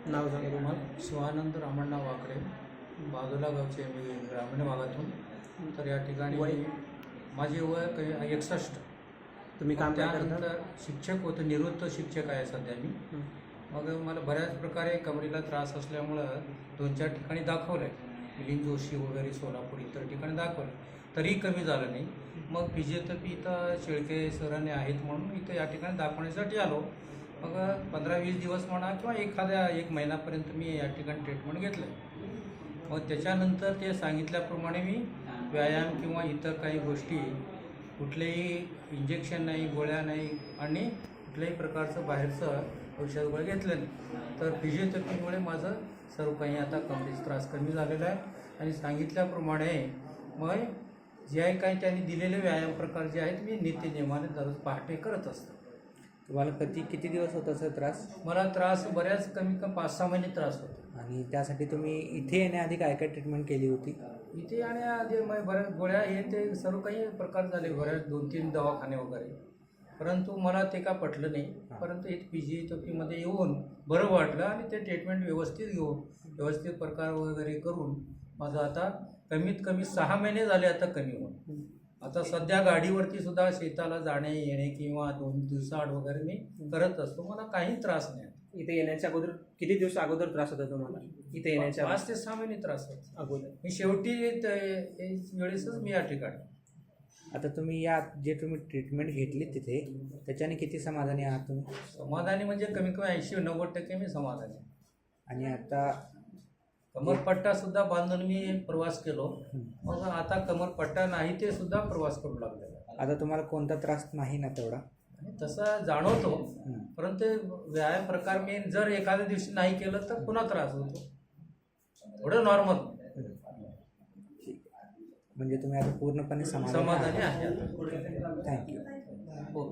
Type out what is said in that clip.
नाव सांगा तुम्हाला. शिवानंद रामण्णा वाकडे, बाजूला गावचे मी ग्रामीण भागातून. तर या ठिकाणी वय? माझे वय काही 61. तुम्ही काम काय करता? त्यानंतर शिक्षक होतो, निवृत्त शिक्षक आहे सध्या मी. मग मला बऱ्याच प्रकारे कमरेला त्रास असल्यामुळं 2-4 ठिकाणी दाखवलं आहे. मिलिंद जोशी वगैरे सोलापूर इतर ठिकाणी दाखवलं, तरीही कमी झालं नाही. मग फिजिओथेरपी इथं शेळके सरांनी आहेत म्हणून इथं या ठिकाणी दाखवण्यासाठी आलो. मग 15-20 दिवस म्हणा किंवा एखाद्या 1 महिन्यापर्यंत मी या ठिकाणी ट्रीटमेंट घेतलं आहे. मग त्याच्यानंतर ते सांगितल्याप्रमाणे मी व्यायाम किंवा इतर काही गोष्टी, कुठलेही इंजेक्शन नाही, गोळ्या नाही आणि कुठल्याही प्रकारचं बाहेरचं औषध गोळ्या घेतलं नाही. तर फिजिओथेरपीमुळे माझं सर्व काही आता कमरेचा त्रास कमी झालेला आहे. आणि सांगितल्याप्रमाणे मग जे आहे काही त्यांनी दिलेले व्यायाम प्रकार जे आहेत मी नित्यनेमाने दररोज पहाटे करत असतो. तुम्हाला किती दिवस होता सर त्रास? मला त्रास बऱ्याच कमी 5-6 महिने त्रास होतो. आणि त्यासाठी तुम्ही इथे येण्याआधी काय काय ट्रीटमेंट केली होती? इथे येण्याआधी मग बऱ्याच गोळ्या हे ते सर्व काही प्रकार झाले, बऱ्याच 2-3 दवाखाने वगैरे, परंतु मला ते का पटलं नाही. परंतु इथे फिजिओथेरपीमध्ये येऊन बरं वाटलं आणि ते ट्रीटमेंट व्यवस्थित घेऊन व्यवस्थित प्रकार वगैरे करून माझं आता कमीत कमी 6 महिने झाले आता कमी होऊन. आता सध्या गाडीवरती सुद्धा शेताला जाणे येणे किंवा 2 दिवसाआड वगैरे मी करत असतो. मला काही त्रास नाही. इथे येण्याच्या अगोदर किती दिवस अगोदर त्रास होता तुम्हाला? इथे येण्याच्या 5 ते 6 महिने त्रास होता अगोदर. मी शेवटी वेळेसच मी या ठिकाणी. आता तुम्ही तुम्ही ट्रीटमेंट घेतली तिथे, त्याच्याने किती समाधानी आहात तुम्ही? समाधानी म्हणजे कमी कमी 80-90% मी समाधानी आहे. आणि आता कमरपट्टा सुद्धा बांधून मी प्रवास केलो. मग आता कमरपट्टा नाही ते सुद्धा प्रवास करू लागलेला आहे. आता तुम्हाला कोणता त्रास नाही ना तेवढा? आणि तसा जाणवतो, परंतु व्यायाम प्रकार मी जर एखाद्या दिवशी नाही केलं तर पुन्हा त्रास होतो. थोडं नॉर्मल. म्हणजे तुम्ही आता पूर्णपणे समाधानी समाधानी आहे. थँक्यू. हो.